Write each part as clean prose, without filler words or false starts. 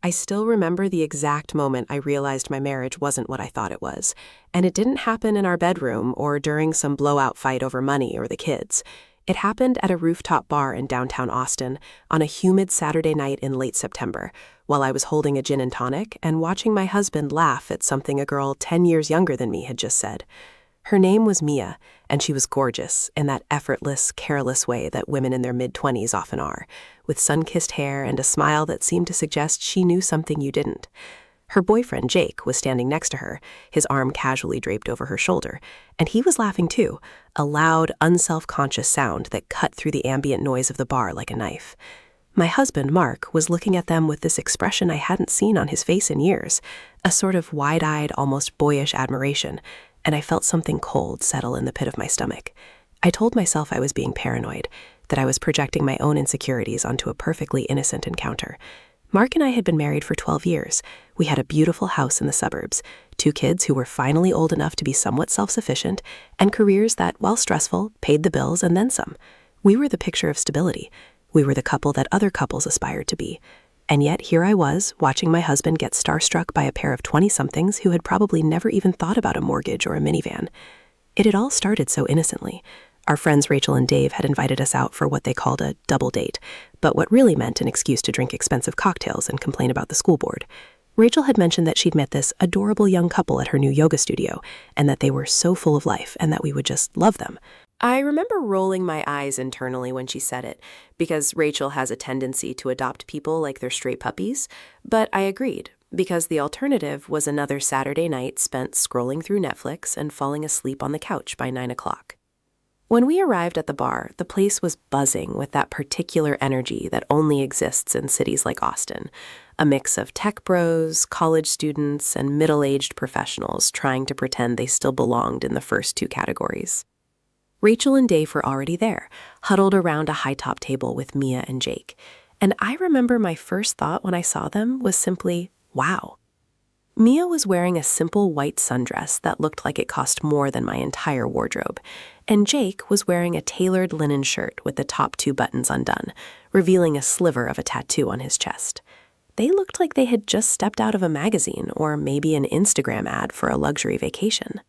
I still remember the exact moment I realized my marriage wasn't what I thought it was. And it didn't happen in our bedroom or during some blowout fight over money or the kids. It happened at a rooftop bar in downtown Austin on a humid Saturday night in late September, while I was holding a gin and tonic and watching my husband laugh at something a girl 10 years younger than me had just said. Her name was Mia, and she was gorgeous in that effortless, careless way that women in their mid-20s often are, with sun-kissed hair and a smile that seemed to suggest she knew something you didn't. Her boyfriend, Jake, was standing next to her, his arm casually draped over her shoulder, and he was laughing too, a loud, unself-conscious sound that cut through the ambient noise of the bar like a knife. My husband, Mark, was looking at them with this expression I hadn't seen on his face in years, a sort of wide-eyed, almost boyish admiration, and I felt something cold settle in the pit of my stomach. I told myself I was being paranoid, that I was projecting my own insecurities onto a perfectly innocent encounter. Mark and I had been married for 12 years. We had a beautiful house in the suburbs, 2 kids who were finally old enough to be somewhat self-sufficient, and careers that, while stressful, paid the bills and then some. We were the picture of stability. We were the couple that other couples aspired to be. And yet here I was, watching my husband get starstruck by a pair of 20-somethings who had probably never even thought about a mortgage or a minivan. It had all started so innocently. Our friends Rachel and Dave had invited us out for what they called a double date, but what really meant an excuse to drink expensive cocktails and complain about the school board. Rachel had mentioned that she'd met this adorable young couple at her new yoga studio, and that they were so full of life and that we would just love them. I remember rolling my eyes internally when she said it, because Rachel has a tendency to adopt people like they're stray puppies, but I agreed, because the alternative was another Saturday night spent scrolling through Netflix and falling asleep on the couch by 9 o'clock. When we arrived at the bar, the place was buzzing with that particular energy that only exists in cities like Austin, a mix of tech bros, college students, and middle-aged professionals trying to pretend they still belonged in the first 2 categories. Rachel and Dave were already there, huddled around a high-top table with Mia and Jake, and I remember my first thought when I saw them was simply, wow. Mia was wearing a simple white sundress that looked like it cost more than my entire wardrobe, and Jake was wearing a tailored linen shirt with the top 2 buttons undone, revealing a sliver of a tattoo on his chest. They looked like they had just stepped out of a magazine or maybe an Instagram ad for a luxury vacation.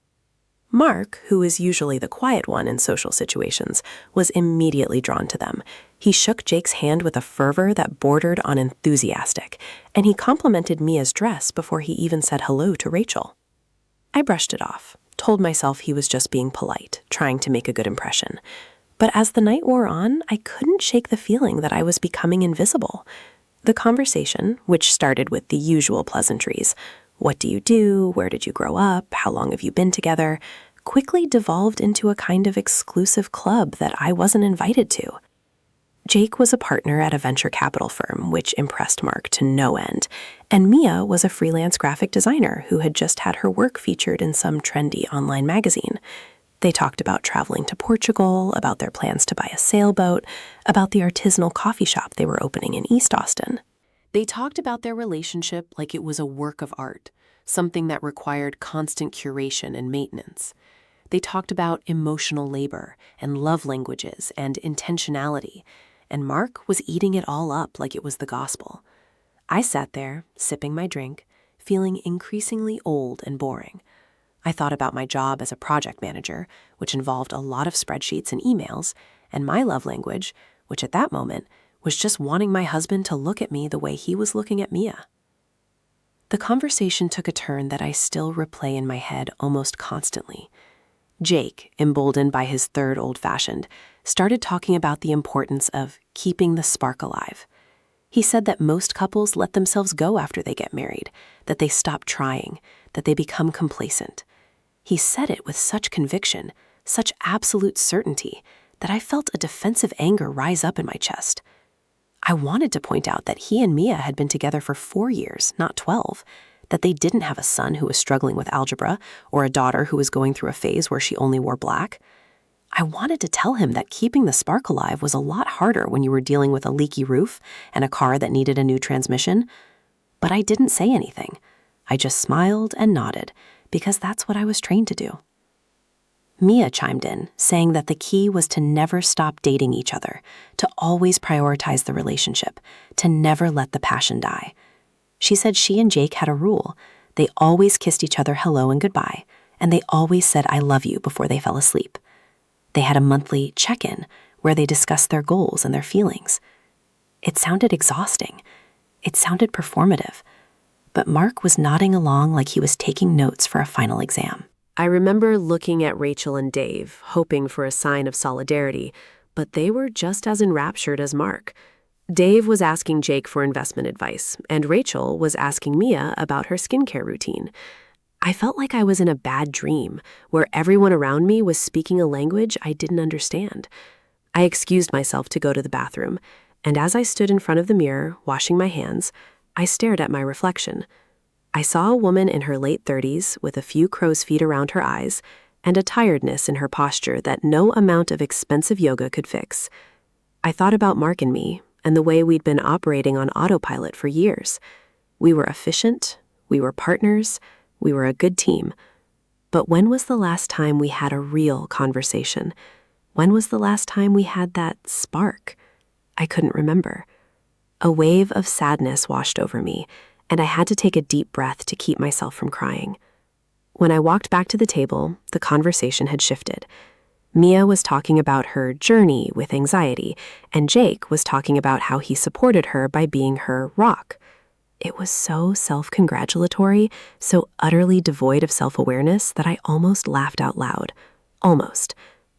Mark, who is usually the quiet one in social situations, was immediately drawn to them. He shook Jake's hand with a fervor that bordered on enthusiastic, and he complimented Mia's dress before he even said hello to Rachel. I brushed it off, told myself he was just being polite, trying to make a good impression. But as the night wore on, I couldn't shake the feeling that I was becoming invisible. The conversation, which started with the usual pleasantries, what do you do? Where did you grow up? How long have you been together? Quickly devolved into a kind of exclusive club that I wasn't invited to. Jake was a partner at a venture capital firm, which impressed Mark to no end, and Mia was a freelance graphic designer who had just had her work featured in some trendy online magazine. They talked about traveling to Portugal, about their plans to buy a sailboat, about the artisanal coffee shop they were opening in East Austin. They talked about their relationship like it was a work of art, something that required constant curation and maintenance. They talked about emotional labor and love languages and intentionality, and Mark was eating it all up like it was the gospel. I sat there, sipping my drink, feeling increasingly old and boring. I thought about my job as a project manager, which involved a lot of spreadsheets and emails, and my love language, which at that moment was just wanting my husband to look at me the way he was looking at Mia. The conversation took a turn that I still replay in my head almost constantly. Jake, emboldened by his third old-fashioned, started talking about the importance of keeping the spark alive. He said that most couples let themselves go after they get married, that they stop trying, that they become complacent. He said it with such conviction, such absolute certainty, that I felt a defensive anger rise up in my chest. I wanted to point out that he and Mia had been together for 4 years, not 12, that they didn't have a son who was struggling with algebra or a daughter who was going through a phase where she only wore black. I wanted to tell him that keeping the spark alive was a lot harder when you were dealing with a leaky roof and a car that needed a new transmission, but I didn't say anything. I just smiled and nodded, because that's what I was trained to do. Mia chimed in, saying that the key was to never stop dating each other, to always prioritize the relationship, to never let the passion die. She said she and Jake had a rule. They always kissed each other hello and goodbye, and they always said I love you before they fell asleep. They had a monthly check-in where they discussed their goals and their feelings. It sounded exhausting. It sounded performative. But Mark was nodding along like he was taking notes for a final exam. I remember looking at Rachel and Dave, hoping for a sign of solidarity, but they were just as enraptured as Mark. Dave was asking Jake for investment advice, and Rachel was asking Mia about her skincare routine. I felt like I was in a bad dream, where everyone around me was speaking a language I didn't understand. I excused myself to go to the bathroom, and as I stood in front of the mirror, washing my hands, I stared at my reflection. I saw a woman in her late 30s with a few crow's feet around her eyes and a tiredness in her posture that no amount of expensive yoga could fix. I thought about Mark and me and the way we'd been operating on autopilot for years. We were efficient, we were partners, we were a good team. But when was the last time we had a real conversation? When was the last time we had that spark? I couldn't remember. A wave of sadness washed over me, and I had to take a deep breath to keep myself from crying. When I walked back to the table, the conversation had shifted. Mia was talking about her journey with anxiety, and Jake was talking about how he supported her by being her rock. It was so self-congratulatory, so utterly devoid of self-awareness that I almost laughed out loud. Almost.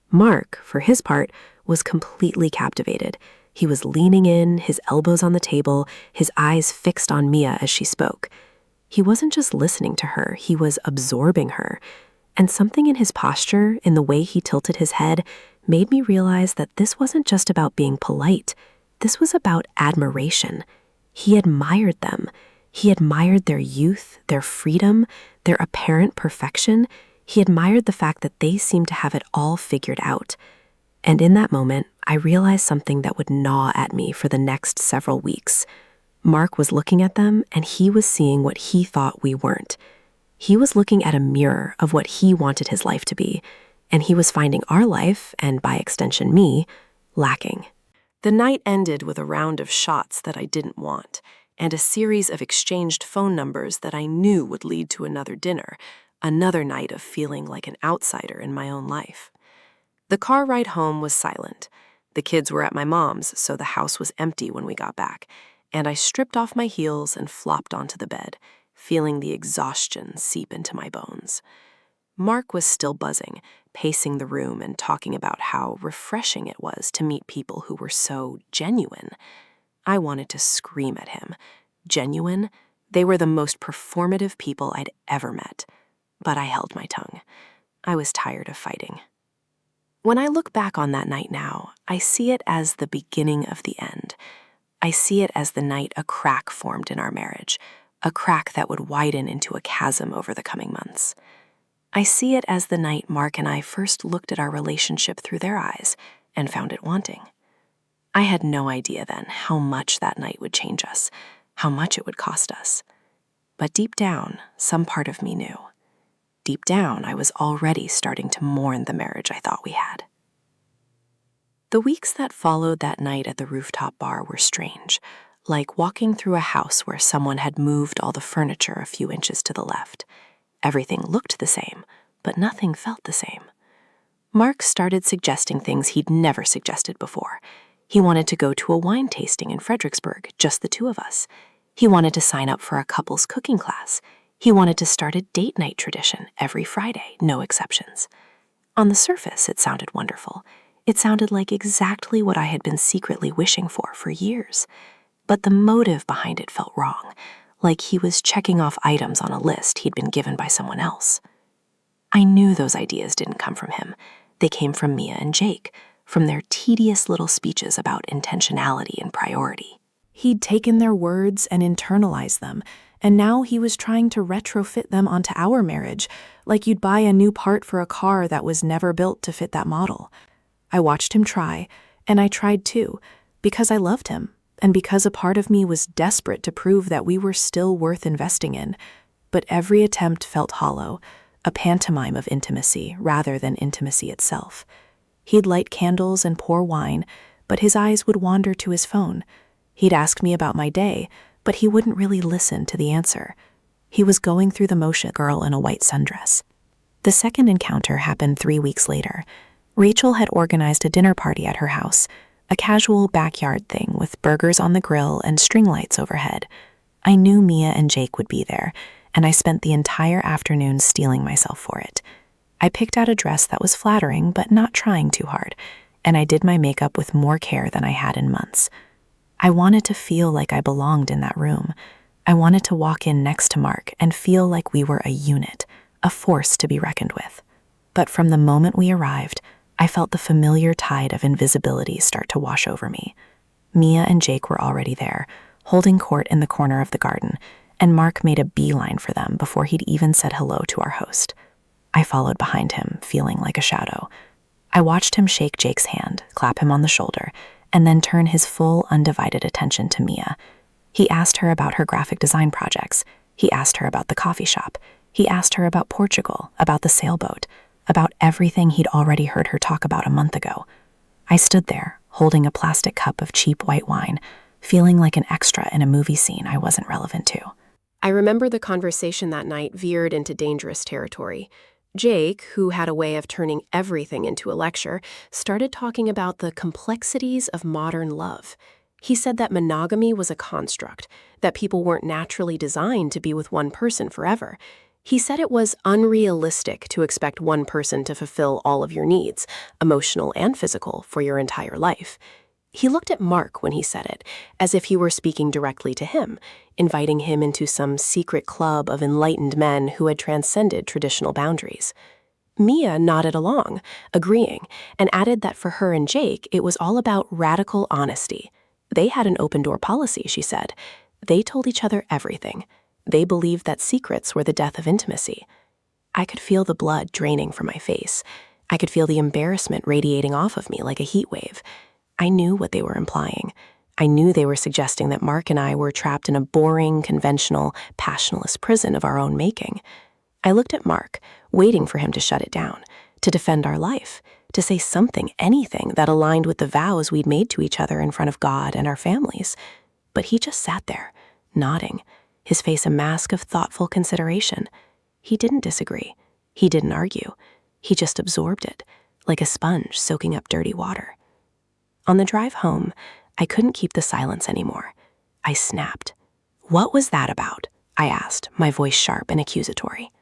Mark, for his part, was completely captivated. He was leaning in, his elbows on the table, his eyes fixed on Mia as she spoke. He wasn't just listening to her, he was absorbing her. And something in his posture, in the way he tilted his head, made me realize that this wasn't just about being polite. This was about admiration. He admired them. He admired their youth, their freedom, their apparent perfection. He admired the fact that they seemed to have it all figured out. And in that moment, I realized something that would gnaw at me for the next several weeks. Mark was looking at them, and he was seeing what he thought we weren't. He was looking at a mirror of what he wanted his life to be, and he was finding our life, and by extension me, lacking. The night ended with a round of shots that I didn't want, and a series of exchanged phone numbers that I knew would lead to another dinner, another night of feeling like an outsider in my own life. The car ride home was silent. The kids were at my mom's, so the house was empty when we got back, and I stripped off my heels and flopped onto the bed, feeling the exhaustion seep into my bones. Mark was still buzzing, pacing the room and talking about how refreshing it was to meet people who were so genuine. I wanted to scream at him. Genuine? They were the most performative people I'd ever met. But I held my tongue. I was tired of fighting. When I look back on that night now, I see it as the beginning of the end. I see it as the night a crack formed in our marriage, a crack that would widen into a chasm over the coming months. I see it as the night Mark and I first looked at our relationship through their eyes and found it wanting. I had no idea then how much that night would change us, how much it would cost us. But deep down, some part of me knew. Deep down, I was already starting to mourn the marriage I thought we had. The weeks that followed that night at the rooftop bar were strange, like walking through a house where someone had moved all the furniture a few inches to the left. Everything looked the same, but nothing felt the same. Mark started suggesting things he'd never suggested before. He wanted to go to a wine tasting in Fredericksburg, just the two of us. He wanted to sign up for a couple's cooking class. He wanted to start a date night tradition every Friday, no exceptions. On the surface, it sounded wonderful. It sounded like exactly what I had been secretly wishing for years. But the motive behind it felt wrong, like he was checking off items on a list he'd been given by someone else. I knew those ideas didn't come from him. They came from Mia and Jake, from their tedious little speeches about intentionality and priority. He'd taken their words and internalized them, and now he was trying to retrofit them onto our marriage, like you'd buy a new part for a car that was never built to fit that model. I watched him try, and I tried too, because I loved him, and because a part of me was desperate to prove that we were still worth investing in. But every attempt felt hollow, a pantomime of intimacy rather than intimacy itself. He'd light candles and pour wine, but his eyes would wander to his phone. He'd ask me about my day, but he wouldn't really listen to the answer. He was going through the motion. Girl in a white sundress. The second encounter happened 3 weeks later. Rachel had organized a dinner party at her house, a casual backyard thing with burgers on the grill and string lights overhead. I knew Mia and Jake would be there, and I spent the entire afternoon steeling myself for it. I picked out a dress that was flattering but not trying too hard, and I did my makeup with more care than I had in months. I wanted to feel like I belonged in that room. I wanted to walk in next to Mark and feel like we were a unit, a force to be reckoned with. But from the moment we arrived, I felt the familiar tide of invisibility start to wash over me. Mia and Jake were already there, holding court in the corner of the garden, and Mark made a beeline for them before he'd even said hello to our host. I followed behind him, feeling like a shadow. I watched him shake Jake's hand, clap him on the shoulder, and then turn his full, undivided attention to Mia. He asked her about her graphic design projects. He asked her about the coffee shop. He asked her about Portugal, about the sailboat, about everything he'd already heard her talk about a month ago. I stood there, holding a plastic cup of cheap white wine, feeling like an extra in a movie scene I wasn't relevant to. I remember the conversation that night veered into dangerous territory. Jake, who had a way of turning everything into a lecture, started talking about the complexities of modern love. He said that monogamy was a construct, that people weren't naturally designed to be with one person forever. He said it was unrealistic to expect one person to fulfill all of your needs, emotional and physical, for your entire life. He looked at Mark when he said it, as if he were speaking directly to him, inviting him into some secret club of enlightened men who had transcended traditional boundaries. Mia nodded along, agreeing, and added that for her and Jake, it was all about radical honesty. They had an open-door policy, she said. They told each other everything. They believed that secrets were the death of intimacy. I could feel the blood draining from my face. I could feel the embarrassment radiating off of me like a heat wave. I knew what they were implying. I knew they were suggesting that Mark and I were trapped in a boring, conventional, passionless prison of our own making. I looked at Mark, waiting for him to shut it down, to defend our life, to say something, anything that aligned with the vows we'd made to each other in front of God and our families. But he just sat there, nodding, his face a mask of thoughtful consideration. He didn't disagree. He didn't argue. He just absorbed it, like a sponge soaking up dirty water. On the drive home, I couldn't keep the silence anymore. I snapped. "What was that about?" I asked, my voice sharp and accusatory.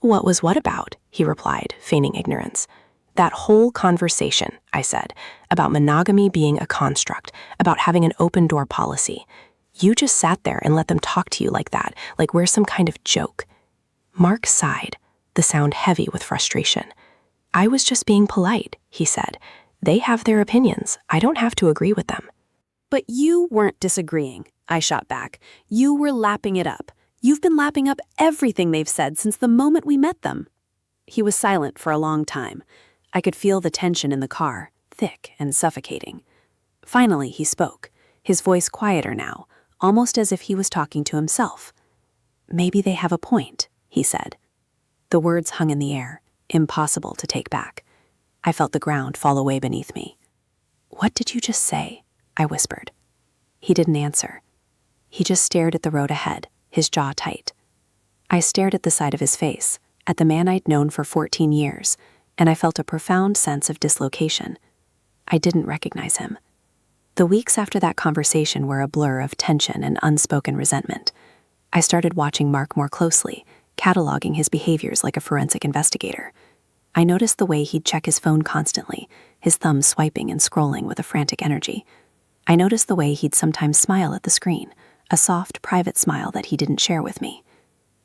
"What was what about?" he replied, feigning ignorance. "That whole conversation," I said, about monogamy being a construct, about having an open-door policy. You just sat there and let them talk to you like that, like we're some kind of joke. Mark sighed, the sound heavy with frustration. "I was just being polite," he said. "They have their opinions. I don't have to agree with them." "But you weren't disagreeing," I shot back. "You were lapping it up. You've been lapping up everything they've said since the moment we met them." He was silent for a long time. I could feel the tension in the car, thick and suffocating. Finally, he spoke, his voice quieter now, almost as if he was talking to himself. "Maybe they have a point," he said. The words hung in the air, impossible to take back. I felt the ground fall away beneath me. "What did you just say?" I whispered. He didn't answer. He just stared at the road ahead, his jaw tight. I stared at the side of his face, at the man I'd known for 14 years, and I felt a profound sense of dislocation. I didn't recognize him. The weeks after that conversation were a blur of tension and unspoken resentment. I started watching Mark more closely, cataloging his behaviors like a forensic investigator. I noticed the way he'd check his phone constantly, his thumb swiping and scrolling with a frantic energy. I noticed the way he'd sometimes smile at the screen, a soft, private smile that he didn't share with me.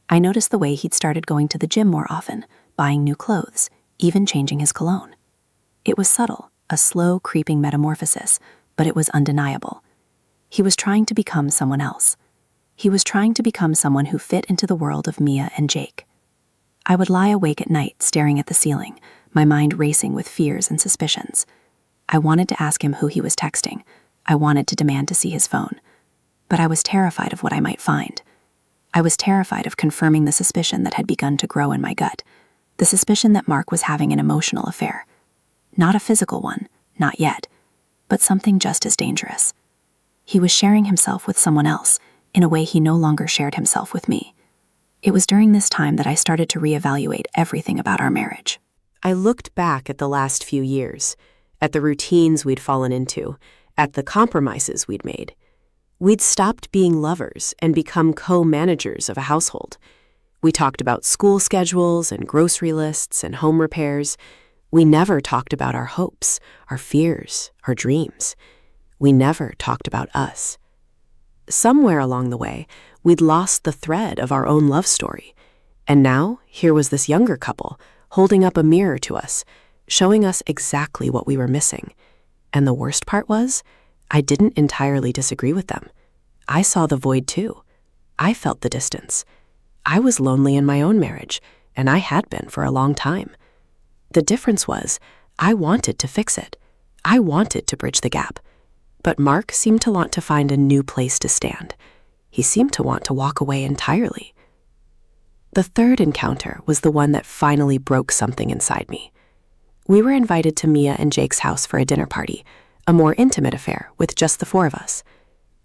I noticed the way he'd started going to the gym more often, buying new clothes, even changing his cologne. It was subtle, a slow, creeping metamorphosis, but it was undeniable. He was trying to become someone else. He was trying to become someone who fit into the world of Mia and Jake. I would lie awake at night staring at the ceiling, my mind racing with fears and suspicions. I wanted to ask him who he was texting. I wanted to demand to see his phone. But I was terrified of what I might find. I was terrified of confirming the suspicion that had begun to grow in my gut, the suspicion that Mark was having an emotional affair. Not a physical one, not yet, but something just as dangerous. He was sharing himself with someone else, in a way he no longer shared himself with me. It was during this time that I started to reevaluate everything about our marriage. I looked back at the last few years, at the routines we'd fallen into, at the compromises we'd made. We'd stopped being lovers and become co-managers of a household. We talked about school schedules and grocery lists and home repairs. We never talked about our hopes, our fears, our dreams. We never talked about us. Somewhere along the way, we'd lost the thread of our own love story. And now, here was this younger couple, holding up a mirror to us, showing us exactly what we were missing. And the worst part was, I didn't entirely disagree with them. I saw the void too. I felt the distance. I was lonely in my own marriage, and I had been for a long time. The difference was, I wanted to fix it. I wanted to bridge the gap. But Mark seemed to want to find a new place to stand. He seemed to want to walk away entirely. The third encounter was the one that finally broke something inside me. We were invited to Mia and Jake's house for a dinner party, a more intimate affair with just the four of us.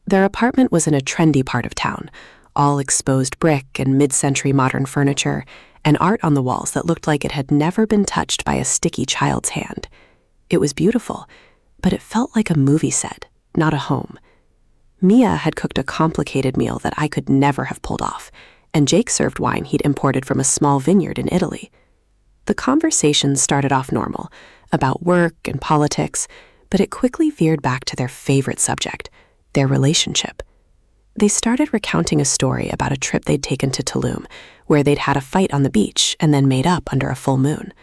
Their apartment was in a trendy part of town, all exposed brick and mid-century modern furniture, and art on the walls that looked like it had never been touched by a sticky child's hand. It was beautiful, but it felt like a movie set, not a home. Mia had cooked a complicated meal that I could never have pulled off, and Jake served wine he'd imported from a small vineyard in Italy. The conversation started off normal, about work and politics, but it quickly veered back to their favorite subject, their relationship. They started recounting a story about a trip they'd taken to Tulum, where they'd had a fight on the beach and then made up under a full moon.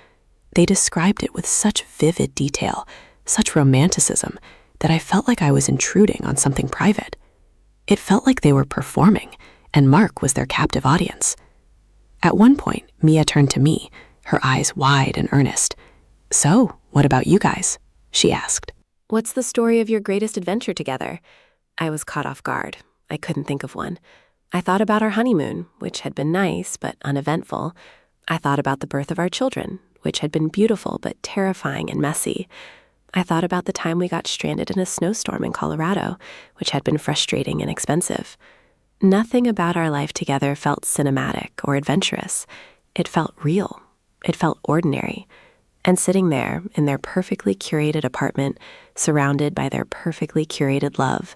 They described it with such vivid detail, such romanticism, that I felt like I was intruding on something private. It felt like they were performing, and Mark was their captive audience. At one point, Mia turned to me, her eyes wide and earnest. "So, what about you guys?" she asked. What's the story of your greatest adventure together? I was caught off guard. I couldn't think of one. I thought about our honeymoon, which had been nice but uneventful. I thought about the birth of our children, which had been beautiful but terrifying and messy. I thought about the time we got stranded in a snowstorm in Colorado, which had been frustrating and expensive. Nothing about our life together felt cinematic or adventurous. It felt real. It felt ordinary. And sitting there in their perfectly curated apartment, surrounded by their perfectly curated love,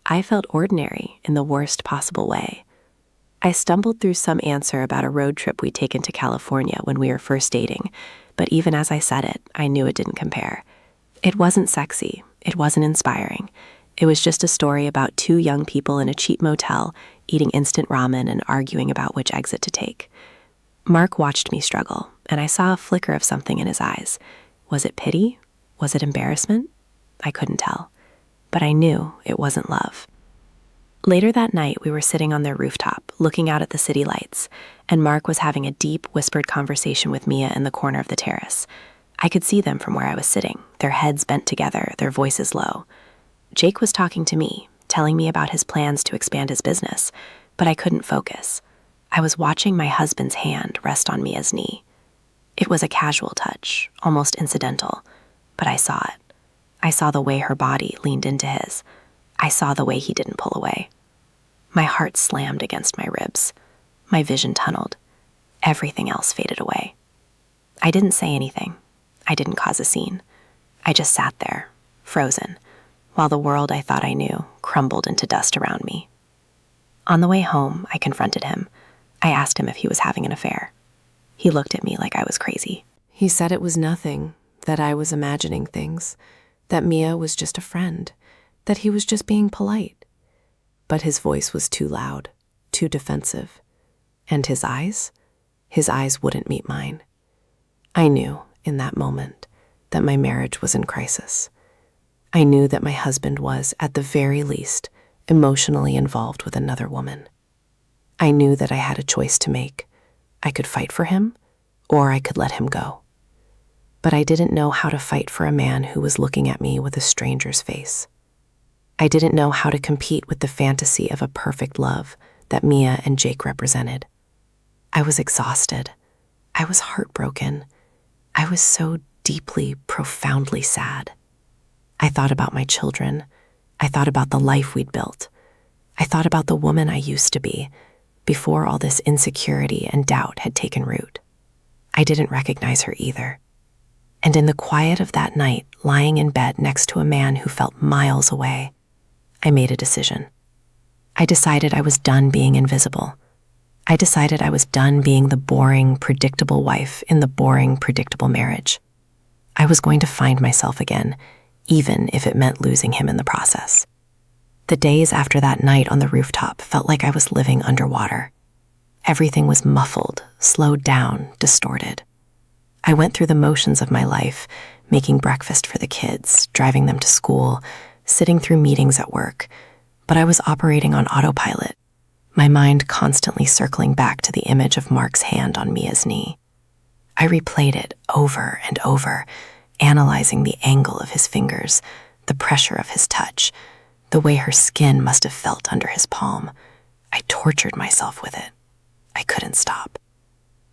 I felt ordinary in the worst possible way. I stumbled through some answer about a road trip we'd taken to California when we were first dating, but even as I said it, I knew it didn't compare. It wasn't sexy. It wasn't inspiring. It was just a story about two young people in a cheap motel eating instant ramen and arguing about which exit to take. Mark watched me struggle, and I saw a flicker of something in his eyes. Was it pity? Was it embarrassment? I couldn't tell. But I knew it wasn't love. Later that night, we were sitting on their rooftop, looking out at the city lights, and Mark was having a deep, whispered conversation with Mia in the corner of the terrace. I could see them from where I was sitting, their heads bent together, their voices low. Jake was talking to me, telling me about his plans to expand his business, but I couldn't focus. I was watching my husband's hand rest on Mia's knee. It was a casual touch, almost incidental, but I saw it. I saw the way her body leaned into his. I saw the way he didn't pull away. My heart slammed against my ribs. My vision tunneled. Everything else faded away. I didn't say anything. I didn't cause a scene. I just sat there, frozen, while the world I thought I knew crumbled into dust around me. On the way home, I confronted him. I asked him if he was having an affair. He looked at me like I was crazy. He said it was nothing, that I was imagining things, that Mia was just a friend, that he was just being polite. But his voice was too loud, too defensive. And his eyes wouldn't meet mine. I knew, in that moment, that my marriage was in crisis. I knew that my husband was, at the very least, emotionally involved with another woman. I knew that I had a choice to make. I could fight for him, or I could let him go. But I didn't know how to fight for a man who was looking at me with a stranger's face. I didn't know how to compete with the fantasy of a perfect love that Mia and Jake represented. I was exhausted. I was heartbroken. I was so deeply, profoundly sad. I thought about my children. I thought about the life we'd built. I thought about the woman I used to be, before all this insecurity and doubt had taken root. I didn't recognize her either. And in the quiet of that night, lying in bed next to a man who felt miles away, I made a decision. I decided I was done being invisible. I decided I was done being the boring, predictable wife in the boring, predictable marriage. I was going to find myself again, even if it meant losing him in the process. The days after that night on the rooftop felt like I was living underwater. Everything was muffled, slowed down, distorted. I went through the motions of my life, making breakfast for the kids, driving them to school, sitting through meetings at work, but I was operating on autopilot, my mind constantly circling back to the image of Mark's hand on Mia's knee. I replayed it over and over, analyzing the angle of his fingers, the pressure of his touch, the way her skin must have felt under his palm. I tortured myself with it. I couldn't stop.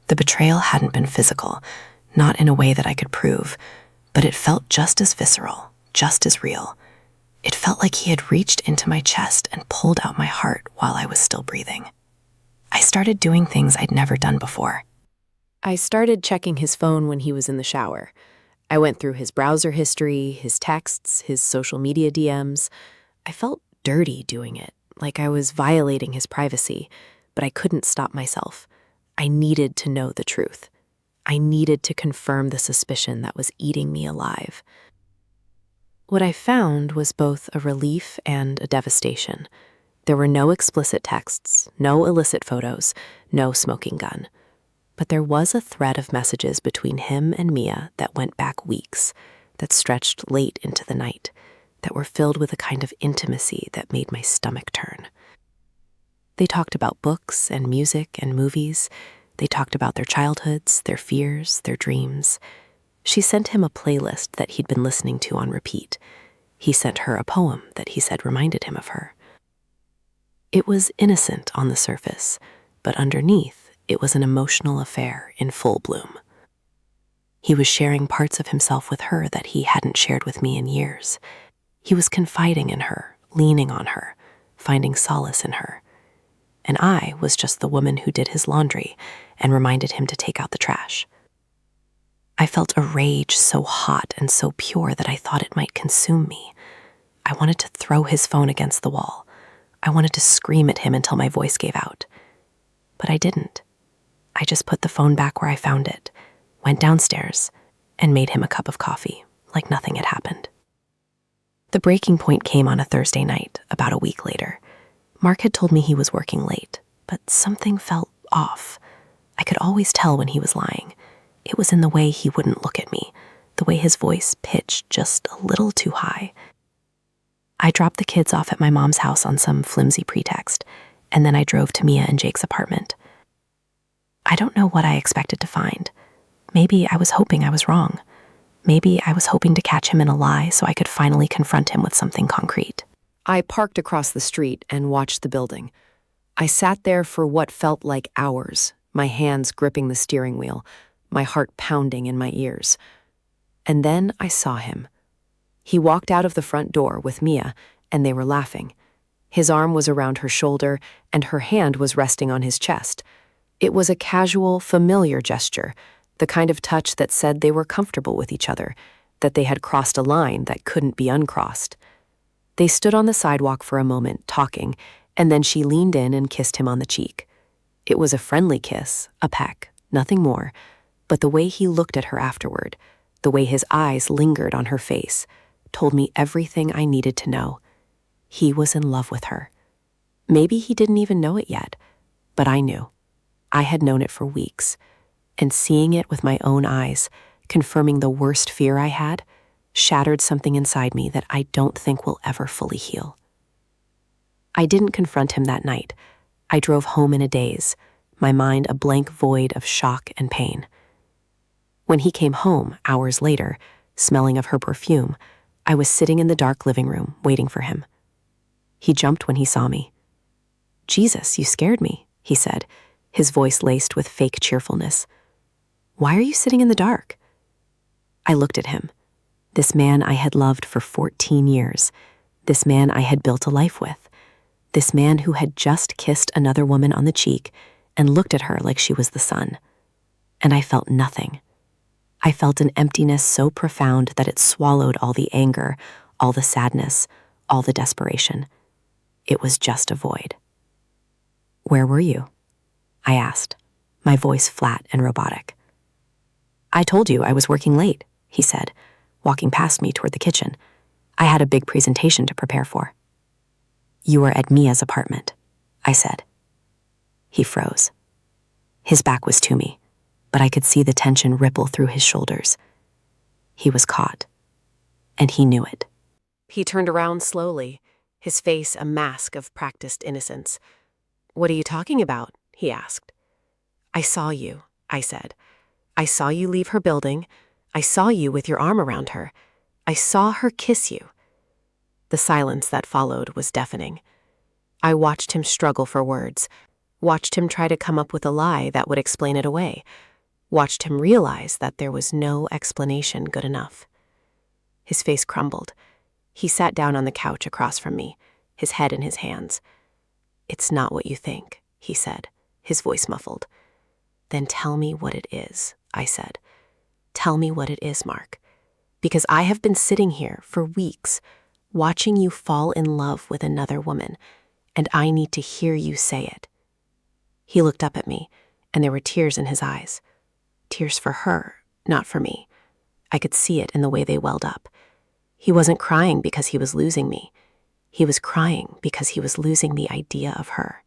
The betrayal hadn't been physical, not in a way that I could prove, but it felt just as visceral, just as real. It felt like he had reached into my chest and pulled out my heart while I was still breathing. I started doing things I'd never done before. I started checking his phone when he was in the shower. I went through his browser history, his texts, his social media DMs. I felt dirty doing it, like I was violating his privacy, but I couldn't stop myself. I needed to know the truth. I needed to confirm the suspicion that was eating me alive. What I found was both a relief and a devastation. There were no explicit texts, no illicit photos, no smoking gun. But there was a thread of messages between him and Mia that went back weeks, that stretched late into the night, that were filled with a kind of intimacy that made my stomach turn. They talked about books and music and movies. They talked about their childhoods, their fears, their dreams. She sent him a playlist that he'd been listening to on repeat. He sent her a poem that he said reminded him of her. It was innocent on the surface, but underneath, it was an emotional affair in full bloom. He was sharing parts of himself with her that he hadn't shared with me in years. He was confiding in her, leaning on her, finding solace in her. And I was just the woman who did his laundry and reminded him to take out the trash. I felt a rage so hot and so pure that I thought it might consume me. I wanted to throw his phone against the wall. I wanted to scream at him until my voice gave out. But I didn't. I just put the phone back where I found it, went downstairs, and made him a cup of coffee, like nothing had happened. The breaking point came on a Thursday night, about a week later. Mark had told me he was working late, but something felt off. I could always tell when he was lying. It was in the way he wouldn't look at me, the way his voice pitched just a little too high. I dropped the kids off at my mom's house on some flimsy pretext, and then I drove to Mia and Jake's apartment. I don't know what I expected to find. Maybe I was hoping I was wrong. Maybe I was hoping to catch him in a lie so I could finally confront him with something concrete. I parked across the street and watched the building. I sat there for what felt like hours, my hands gripping the steering wheel, my heart pounding in my ears. And then I saw him. He walked out of the front door with Mia, and they were laughing. His arm was around her shoulder, and her hand was resting on his chest. It was a casual, familiar gesture, the kind of touch that said they were comfortable with each other, that they had crossed a line that couldn't be uncrossed. They stood on the sidewalk for a moment, talking, and then she leaned in and kissed him on the cheek. It was a friendly kiss, a peck, nothing more, but the way he looked at her afterward, the way his eyes lingered on her face, told me everything I needed to know. He was in love with her. Maybe he didn't even know it yet, but I knew. I had known it for weeks, and seeing it with my own eyes, confirming the worst fear I had, shattered something inside me that I don't think will ever fully heal. I didn't confront him that night. I drove home in a daze, my mind a blank void of shock and pain. When he came home, hours later, smelling of her perfume, I was sitting in the dark living room, waiting for him. He jumped when he saw me. "Jesus, you scared me," he said, his voice laced with fake cheerfulness. "Why are you sitting in the dark?" I looked at him. This man I had loved for 14 years. This man I had built a life with. This man who had just kissed another woman on the cheek and looked at her like she was the sun. And I felt nothing. I felt an emptiness so profound that it swallowed all the anger, all the sadness, all the desperation. It was just a void. "Where were you?" I asked, my voice flat and robotic. "I told you I was working late," he said, walking past me toward the kitchen. "I had a big presentation to prepare for." "You were at Mia's apartment," I said. He froze. His back was to me, but I could see the tension ripple through his shoulders. He was caught, and he knew it. He turned around slowly, his face a mask of practiced innocence. "What are you talking about?" he asked. "I saw you," I said. "I saw you leave her building. I saw you with your arm around her. I saw her kiss you." The silence that followed was deafening. I watched him struggle for words, watched him try to come up with a lie that would explain it away, watched him realize that there was no explanation good enough. His face crumbled. He sat down on the couch across from me, his head in his hands. "It's not what you think," he said, his voice muffled. "Then tell me what it is," I said. "Tell me what it is, Mark. Because I have been sitting here for weeks, watching you fall in love with another woman, and I need to hear you say it." He looked up at me, and there were tears in his eyes. Tears for her, not for me. I could see it in the way they welled up. He wasn't crying because he was losing me. He was crying because he was losing the idea of her.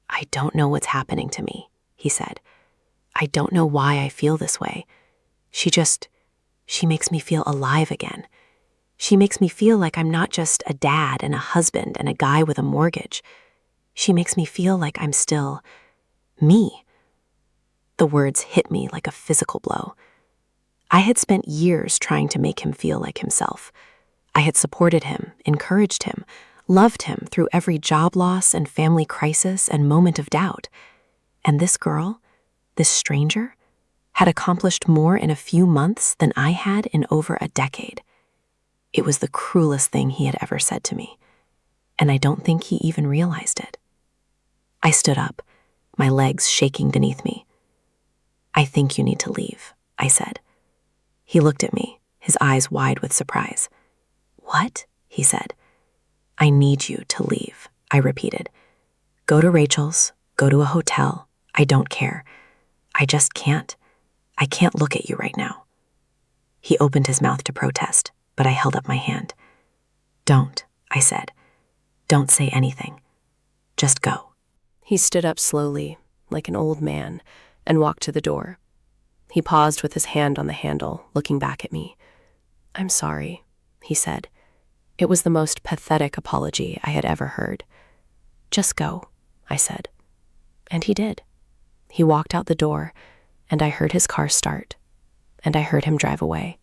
"I don't know what's happening to me," he said. "I don't know why I feel this way. She makes me feel alive again. She makes me feel like I'm not just a dad and a husband and a guy with a mortgage. She makes me feel like I'm still me." The words hit me like a physical blow. I had spent years trying to make him feel like himself. I had supported him, encouraged him, loved him through every job loss and family crisis and moment of doubt. And this girl, this stranger, had accomplished more in a few months than I had in over a decade. It was the cruelest thing he had ever said to me, and I don't think he even realized it. I stood up, my legs shaking beneath me. "I think you need to leave," I said. He looked at me, his eyes wide with surprise. "What?" he said. "I need you to leave," I repeated. "Go to Rachel's, go to a hotel. I don't care. I just can't. I can't look at you right now." He opened his mouth to protest, but I held up my hand. "Don't," I said. "Don't say anything. Just go." He stood up slowly, like an old man, and walked to the door. He paused with his hand on the handle, looking back at me. "I'm sorry," he said. It was the most pathetic apology I had ever heard. "Just go," I said. And he did. He walked out the door, and I heard his car start, and I heard him drive away.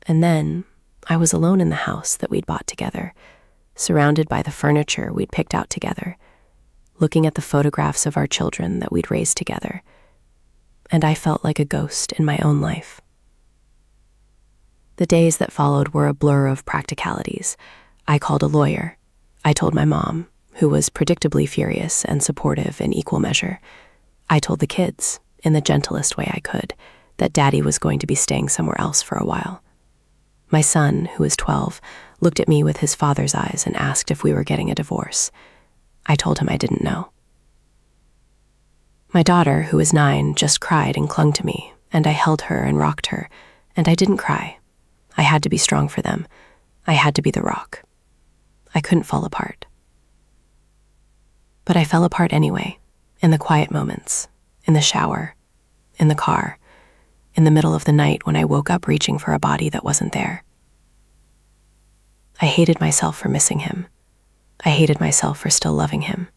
And then I was alone in the house that we'd bought together, surrounded by the furniture we'd picked out together, looking at the photographs of our children that we'd raised together, and I felt like a ghost in my own life. The days that followed were a blur of practicalities. I called a lawyer. I told my mom, who was predictably furious and supportive in equal measure. I told the kids, in the gentlest way I could, that Daddy was going to be staying somewhere else for a while. My son, who was 12, looked at me with his father's eyes and asked if we were getting a divorce. I told him I didn't know. My daughter, who was 9, just cried and clung to me, and I held her and rocked her, and I didn't cry. I had to be strong for them. I had to be the rock. I couldn't fall apart. But I fell apart anyway, in the quiet moments, in the shower, in the car, in the middle of the night when I woke up reaching for a body that wasn't there. I hated myself for missing him. I hated myself for still loving him.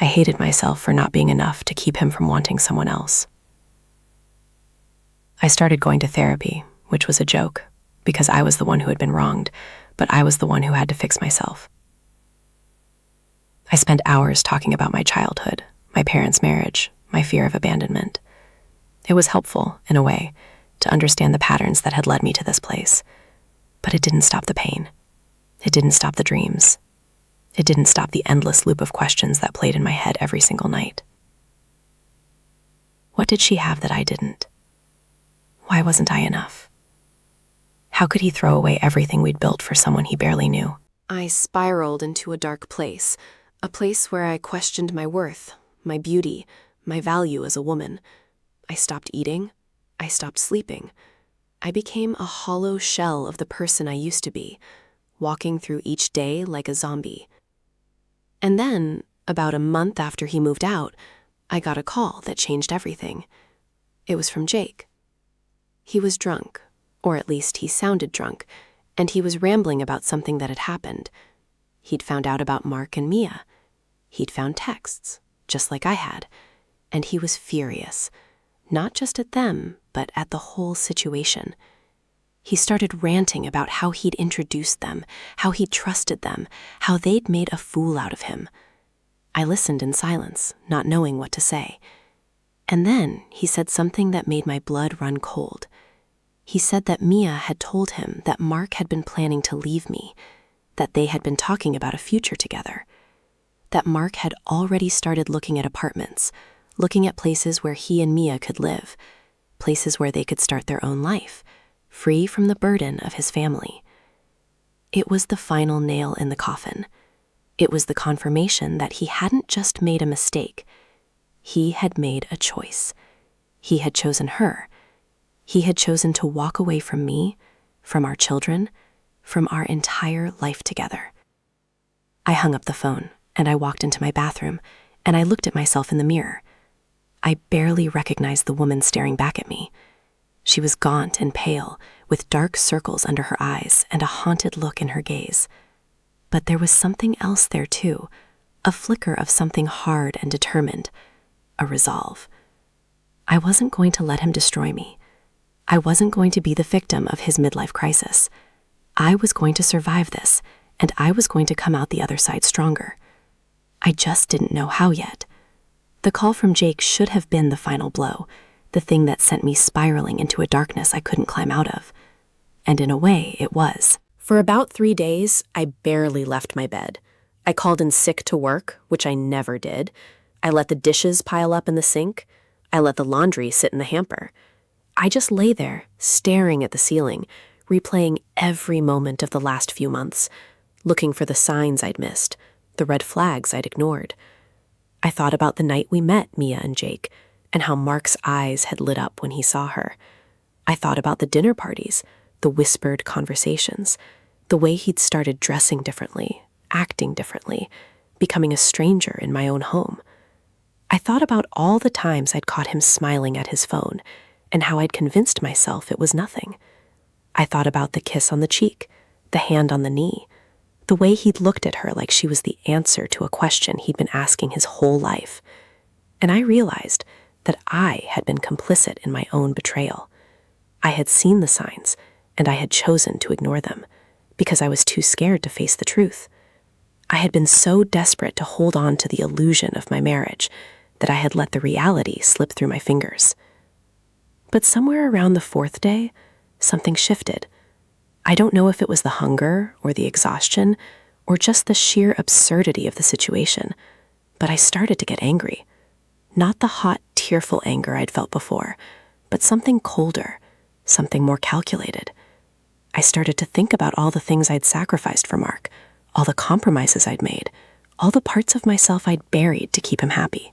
I hated myself for not being enough to keep him from wanting someone else. I started going to therapy, which was a joke, because I was the one who had been wronged, but I was the one who had to fix myself. I spent hours talking about my childhood, my parents' marriage, my fear of abandonment. It was helpful, in a way, to understand the patterns that had led me to this place, but it didn't stop the pain. It didn't stop the dreams. It didn't stop the endless loop of questions that played in my head every single night. What did she have that I didn't? Why wasn't I enough? How could he throw away everything we'd built for someone he barely knew? I spiraled into a dark place, a place where I questioned my worth, my beauty, my value as a woman. I stopped eating. I stopped sleeping. I became a hollow shell of the person I used to be, walking through each day like a zombie. And then, about a month after he moved out, I got a call that changed everything. It was from Jake. He was drunk, or at least he sounded drunk, and he was rambling about something that had happened. He'd found out about Mark and Mia. He'd found texts, just like I had, and he was furious, not just at them, but at the whole situation. He started ranting about how he'd introduced them, how he'd trusted them, how they'd made a fool out of him. I listened in silence, not knowing what to say. And then he said something that made my blood run cold. He said that Mia had told him that Mark had been planning to leave me, that they had been talking about a future together, that Mark had already started looking at apartments, looking at places where he and Mia could live, places where they could start their own life, free from the burden of his family. It was the final nail in the coffin. It was the confirmation that he hadn't just made a mistake. He had made a choice. He had chosen her. He had chosen to walk away from me, from our children, from our entire life together. I hung up the phone, and I walked into my bathroom, and I looked at myself in the mirror. I barely recognized the woman staring back at me. She was gaunt and pale, with dark circles under her eyes and a haunted look in her gaze. But there was something else there too, a flicker of something hard and determined, a resolve. I wasn't going to let him destroy me. I wasn't going to be the victim of his midlife crisis. I was going to survive this, and I was going to come out the other side stronger. I just didn't know how yet. The call from Jake should have been the final blow, the thing that sent me spiraling into a darkness I couldn't climb out of. And in a way, it was. For about 3 days, I barely left my bed. I called in sick to work, which I never did. I let the dishes pile up in the sink. I let the laundry sit in the hamper. I just lay there, staring at the ceiling, replaying every moment of the last few months, looking for the signs I'd missed, the red flags I'd ignored. I thought about the night we met Mia and Jake, and how Mark's eyes had lit up when he saw her. I thought about the dinner parties, the whispered conversations, the way he'd started dressing differently, acting differently, becoming a stranger in my own home. I thought about all the times I'd caught him smiling at his phone, and how I'd convinced myself it was nothing. I thought about the kiss on the cheek, the hand on the knee, the way he'd looked at her like she was the answer to a question he'd been asking his whole life. And I realized that I had been complicit in my own betrayal. I had seen the signs, and I had chosen to ignore them, because I was too scared to face the truth. I had been so desperate to hold on to the illusion of my marriage that I had let the reality slip through my fingers. But somewhere around the 4th day, something shifted. I don't know if it was the hunger or the exhaustion or just the sheer absurdity of the situation, but I started to get angry. Not the hot, tearful anger I'd felt before, but something colder, something more calculated. I started to think about all the things I'd sacrificed for Mark, all the compromises I'd made, all the parts of myself I'd buried to keep him happy.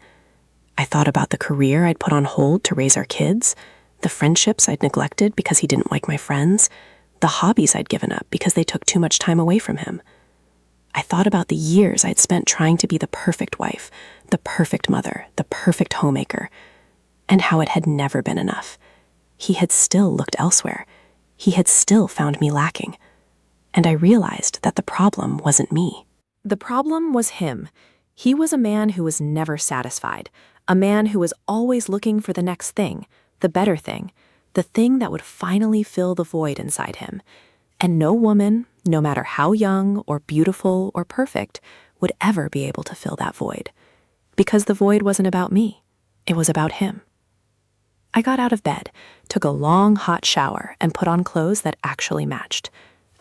I thought about the career I'd put on hold to raise our kids, the friendships I'd neglected because he didn't like my friends, the hobbies I'd given up because they took too much time away from him. I thought about the years I'd spent trying to be the perfect wife, the perfect mother, the perfect homemaker, and how it had never been enough. He had still looked elsewhere. He had still found me lacking. And I realized that the problem wasn't me. The problem was him. He was a man who was never satisfied, a man who was always looking for the next thing, the better thing, the thing that would finally fill the void inside him. And no woman, no matter how young or beautiful or perfect, would ever be able to fill that void. Because the void wasn't about me. It was about him. I got out of bed, took a long hot shower, and put on clothes that actually matched.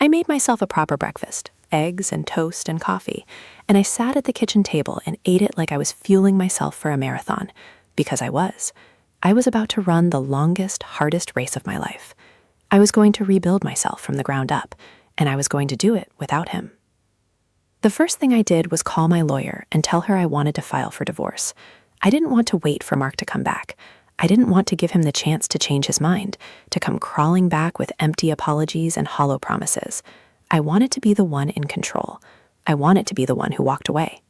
I made myself a proper breakfast, eggs and toast and coffee, and I sat at the kitchen table and ate it like I was fueling myself for a marathon, because I was. I was about to run the longest, hardest race of my life. I was going to rebuild myself from the ground up, and I was going to do it without him. The first thing I did was call my lawyer and tell her I wanted to file for divorce. I didn't want to wait for Mark to come back. I didn't want to give him the chance to change his mind, to come crawling back with empty apologies and hollow promises. I wanted to be the one in control. I wanted to be the one who walked away.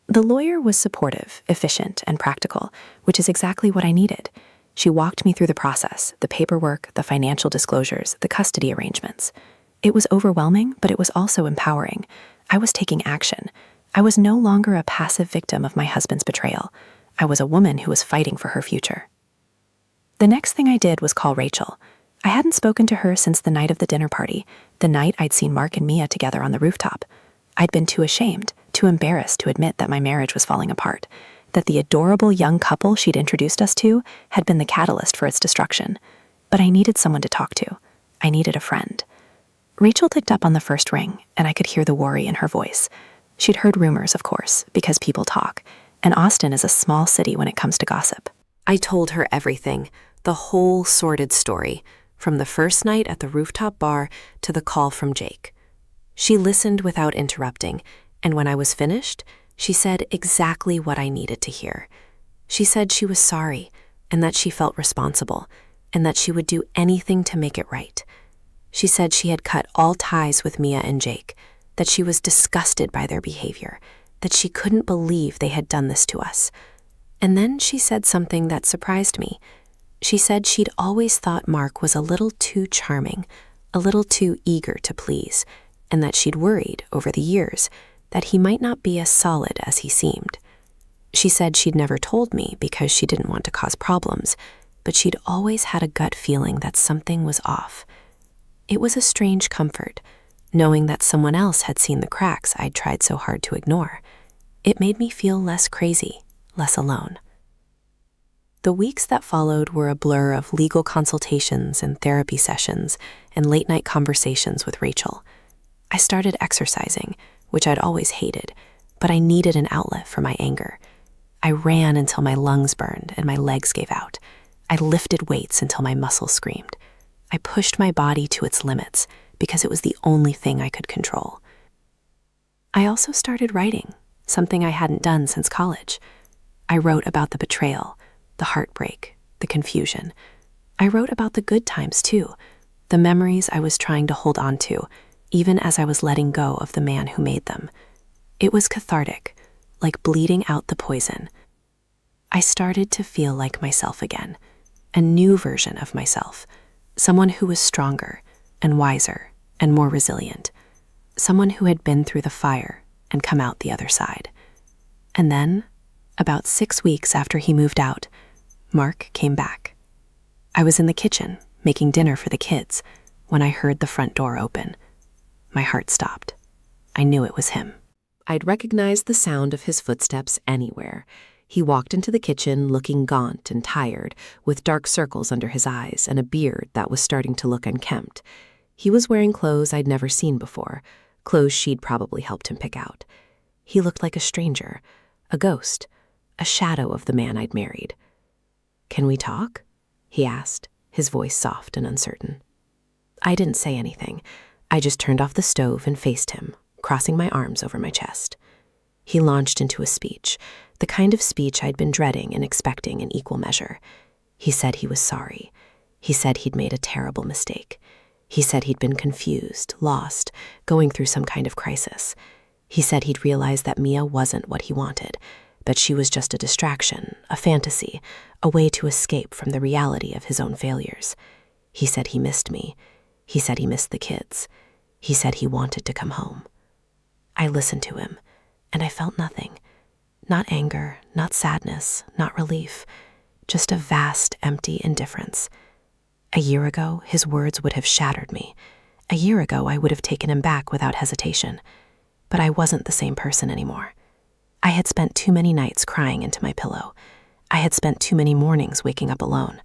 The lawyer was supportive, efficient, and practical, which is exactly what I needed. She walked me through the process, the paperwork, the financial disclosures, the custody arrangements. It was overwhelming, but it was also empowering. I was taking action. I was no longer a passive victim of my husband's betrayal. I was a woman who was fighting for her future. The next thing I did was call Rachel. I hadn't spoken to her since the night of the dinner party, the night I'd seen Mark and Mia together on the rooftop. I'd been too ashamed, too embarrassed to admit that my marriage was falling apart, that the adorable young couple she'd introduced us to had been the catalyst for its destruction. But I needed someone to talk to. I needed a friend. Rachel picked up on the first ring, and I could hear the worry in her voice. She'd heard rumors, of course, because people talk, and Austin is a small city when it comes to gossip. I told her everything, the whole sordid story, from the first night at the rooftop bar to the call from Jake. She listened without interrupting, and when I was finished, she said exactly what I needed to hear. She said she was sorry, and that she felt responsible, and that she would do anything to make it right. She said she had cut all ties with Mia and Jake, that she was disgusted by their behavior, that she couldn't believe they had done this to us. And then she said something that surprised me. She said she'd always thought Mark was a little too charming, a little too eager to please, and that she'd worried over the years that he might not be as solid as he seemed. She said she'd never told me because she didn't want to cause problems, but she'd always had a gut feeling that something was off. It was a strange comfort, knowing that someone else had seen the cracks I'd tried so hard to ignore. It made me feel less crazy, less alone. The weeks that followed were a blur of legal consultations and therapy sessions and late-night conversations with Rachel. I started exercising, which I'd always hated, but I needed an outlet for my anger. I ran until my lungs burned and my legs gave out. I lifted weights until my muscles screamed. I pushed my body to its limits because it was the only thing I could control. I also started writing, something I hadn't done since college. I wrote about the betrayal, the heartbreak, the confusion. I wrote about the good times too, the memories I was trying to hold on to, even as I was letting go of the man who made them. It was cathartic, like bleeding out the poison. I started to feel like myself again, a new version of myself, someone who was stronger and wiser and more resilient, someone who had been through the fire and come out the other side. And then, about 6 weeks after he moved out, Mark came back. I was in the kitchen, making dinner for the kids, when I heard the front door open. My heart stopped. I knew it was him. I'd recognize the sound of his footsteps anywhere. He walked into the kitchen looking gaunt and tired, with dark circles under his eyes and a beard that was starting to look unkempt. He was wearing clothes I'd never seen before, clothes she'd probably helped him pick out. He looked like a stranger, a ghost, a shadow of the man I'd married. "Can we talk?" he asked, his voice soft and uncertain. I didn't say anything. I just turned off the stove and faced him, crossing my arms over my chest. He launched into a speech, the kind of speech I'd been dreading and expecting in equal measure. He said he was sorry. He said he'd made a terrible mistake. He said he'd been confused, lost, going through some kind of crisis. He said he'd realized that Mia wasn't what he wanted, that she was just a distraction, a fantasy, a way to escape from the reality of his own failures. He said he missed me. He said he missed the kids. He said he wanted to come home. I listened to him, and I felt nothing. Not anger, not sadness, not relief, just a vast, empty indifference. A year ago, his words would have shattered me. A year ago, I would have taken him back without hesitation. But I wasn't the same person anymore. I had spent too many nights crying into my pillow. I had spent too many mornings waking up alone.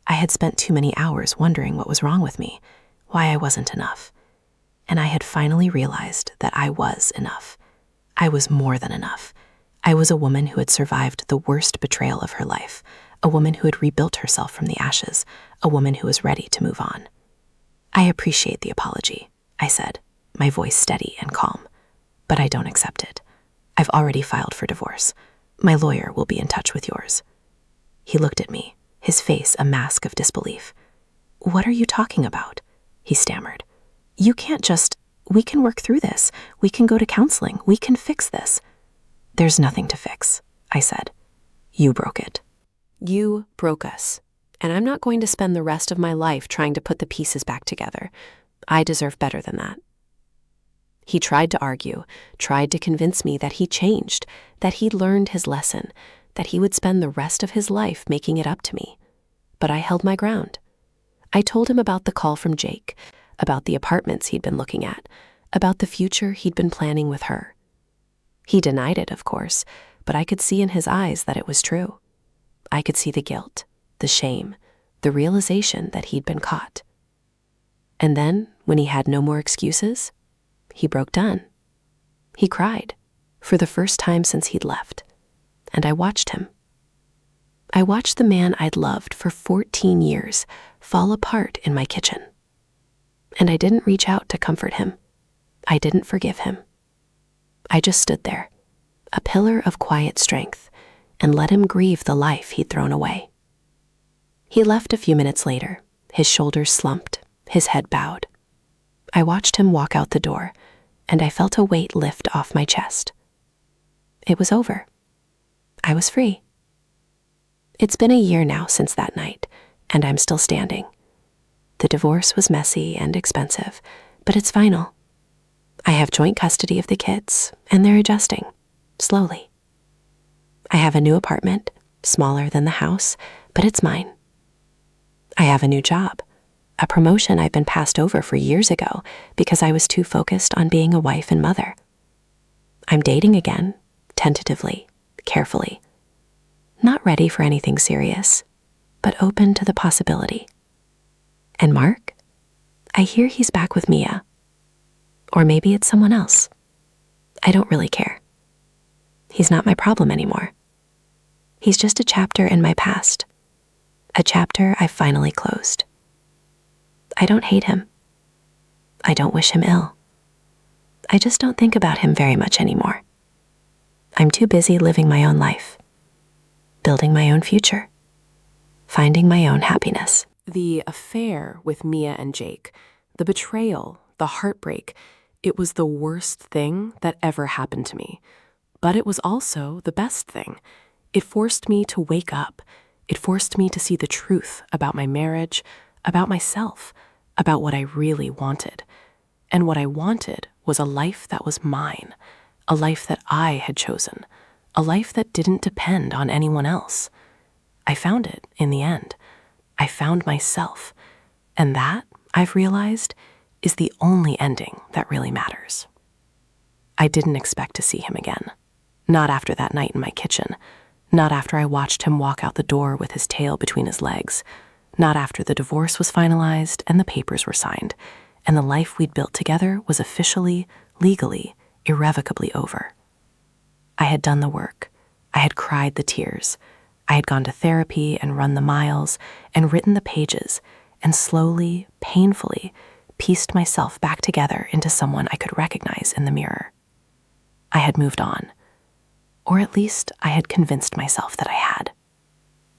I had spent too many hours wondering what was wrong with me, why I wasn't enough. And I had finally realized that I was enough. I was more than enough. I was a woman who had survived the worst betrayal of her life, a woman who had rebuilt herself from the ashes, a woman who was ready to move on. I appreciate the apology, I said, my voice steady and calm, but I don't accept it. I've already filed for divorce. My lawyer will be in touch with yours. He looked at me, his face a mask of disbelief. What are you talking about? He stammered. You can't just... We can work through this. We can go to counseling. We can fix this. There's nothing to fix, I said. You broke it. You broke us. And I'm not going to spend the rest of my life trying to put the pieces back together. I deserve better than that. He tried to argue, tried to convince me that he changed, that he'd learned his lesson, that he would spend the rest of his life making it up to me. But I held my ground. I told him about the call from Jake, about the apartments he'd been looking at, about the future he'd been planning with her. He denied it, of course, but I could see in his eyes that it was true. I could see the guilt, the shame, the realization that he'd been caught. And then, when he had no more excuses, he broke down. He cried, for the first time since he'd left, and I watched him. I watched the man I'd loved for 14 years fall apart in my kitchen. And I didn't reach out to comfort him. I didn't forgive him. I just stood there, a pillar of quiet strength, and let him grieve the life he'd thrown away. He left a few minutes later, his shoulders slumped, his head bowed. I watched him walk out the door, and I felt a weight lift off my chest. It was over. I was free. It's been a year now since that night, and I'm still standing. The divorce was messy and expensive, but it's final. I have joint custody of the kids, and they're adjusting, slowly. I have a new apartment, smaller than the house, but it's mine. I have a new job, a promotion I've been passed over for years ago because I was too focused on being a wife and mother. I'm dating again, tentatively, carefully. Not ready for anything serious, but open to the possibility. And Mark? I hear he's back with Mia. Or maybe it's someone else. I don't really care. He's not my problem anymore. He's just a chapter in my past. A chapter I finally closed. I don't hate him. I don't wish him ill. I just don't think about him very much anymore. I'm too busy living my own life, building my own future, finding my own happiness. The affair with Mia and Jake, the betrayal, the heartbreak, it was the worst thing that ever happened to me. But it was also the best thing. It forced me to wake up. It forced me to see the truth about my marriage, about myself, about what I really wanted. And what I wanted was a life that was mine, a life that I had chosen, a life that didn't depend on anyone else. I found it in the end. I found myself. And that, I've realized, is the only ending that really matters. I didn't expect to see him again. Not after that night in my kitchen. Not after I watched him walk out the door with his tail between his legs. Not after the divorce was finalized and the papers were signed, and the life we'd built together was officially, legally, irrevocably over. I had done the work. I had cried the tears. I had gone to therapy and run the miles and written the pages and slowly, painfully, pieced myself back together into someone I could recognize in the mirror. I had moved on. Or at least I had convinced myself that I had.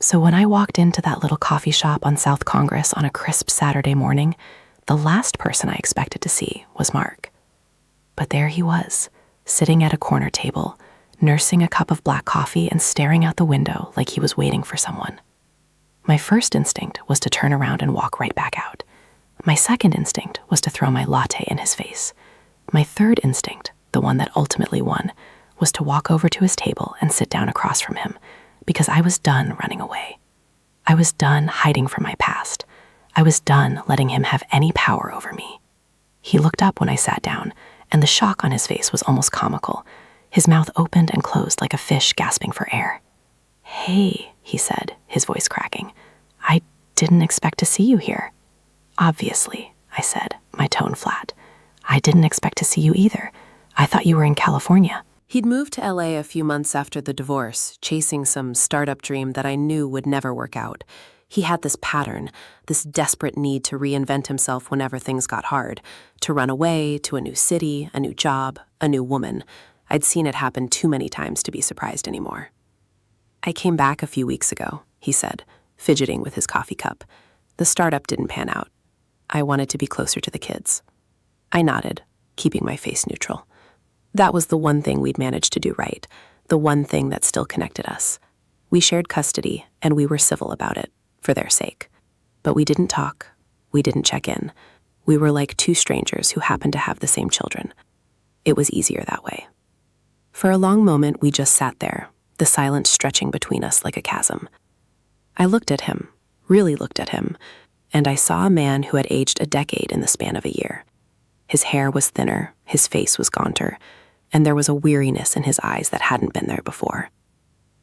So when I walked into that little coffee shop on South Congress on a crisp Saturday morning, the last person I expected to see was Mark. But there he was, sitting at a corner table, nursing a cup of black coffee and staring out the window like he was waiting for someone. My first instinct was to turn around and walk right back out. My second instinct was to throw my latte in his face. My third instinct, the one that ultimately won, was to walk over to his table and sit down across from him, because I was done running away. I was done hiding from my past. I was done letting him have any power over me. He looked up when I sat down, and the shock on his face was almost comical. His mouth opened and closed like a fish gasping for air. "Hey," he said, his voice cracking. "I didn't expect to see you here." "Obviously," I said, my tone flat. I didn't expect to see you either. I thought you were in California. He'd moved to LA a few months after the divorce, chasing some startup dream that I knew would never work out. He had this pattern, this desperate need to reinvent himself whenever things got hard, to run away to a new city, a new job, a new woman. I'd seen it happen too many times to be surprised anymore. I came back a few weeks ago, he said, fidgeting with his coffee cup. The startup didn't pan out. I wanted to be closer to the kids. I nodded, keeping my face neutral. That was the one thing we'd managed to do right, the one thing that still connected us. We shared custody, and we were civil about it, for their sake. But we didn't talk. We didn't check in. We were like two strangers who happened to have the same children. It was easier that way. For a long moment, we just sat there, the silence stretching between us like a chasm. I looked at him, really looked at him, and I saw a man who had aged a decade in the span of a year. His hair was thinner, his face was gaunter, and there was a weariness in his eyes that hadn't been there before.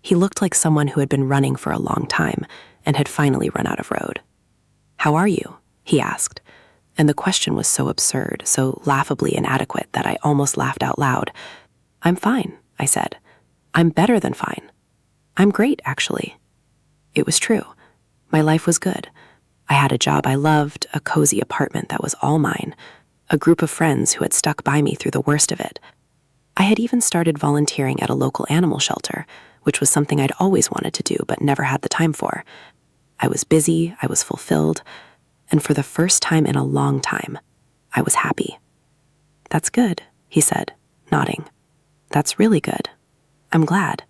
He looked like someone who had been running for a long time and had finally run out of road. "How are you?" he asked, and the question was so absurd, so laughably inadequate that I almost laughed out loud. "I'm fine," I said. "I'm better than fine. I'm great, actually." It was true. My life was good. I had a job I loved, a cozy apartment that was all mine, a group of friends who had stuck by me through the worst of it. I had even started volunteering at a local animal shelter, which was something I'd always wanted to do but never had the time for. I was busy, I was fulfilled, and for the first time in a long time, I was happy. "That's good," he said, nodding. "That's really good. I'm glad."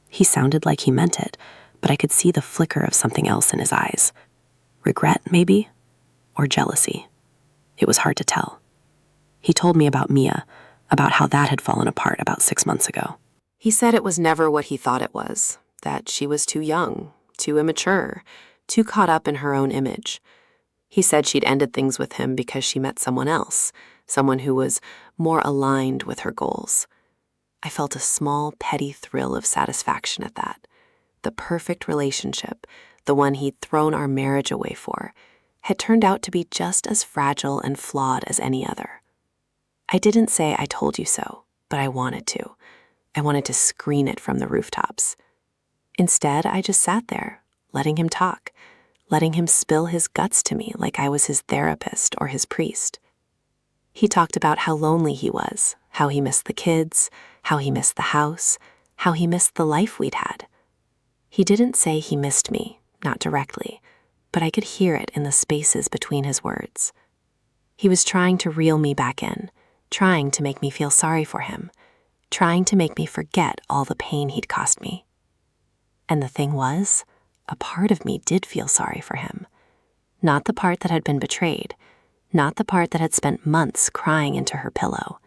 He sounded like he meant it, but I could see the flicker of something else in his eyes. Regret, maybe? Or jealousy? It was hard to tell. He told me about Mia, about how that had fallen apart about 6 months ago. He said it was never what he thought it was, that she was too young, too immature, too caught up in her own image. He said she'd ended things with him because she met someone else, someone who was more aligned with her goals. I felt a small, petty thrill of satisfaction at that. The perfect relationship, the one he'd thrown our marriage away for, had turned out to be just as fragile and flawed as any other. I didn't say "I told you so," but I wanted to. I wanted to scream it from the rooftops. Instead, I just sat there, letting him talk, letting him spill his guts to me like I was his therapist or his priest. He talked about how lonely he was, how he missed the kids, how he missed the house, how he missed the life we'd had. He didn't say he missed me, not directly, but I could hear it in the spaces between his words. He was trying to reel me back in, trying to make me feel sorry for him, trying to make me forget all the pain he'd cost me. And the thing was, a part of me did feel sorry for him. Not the part that had been betrayed, not the part that had spent months crying into her pillow,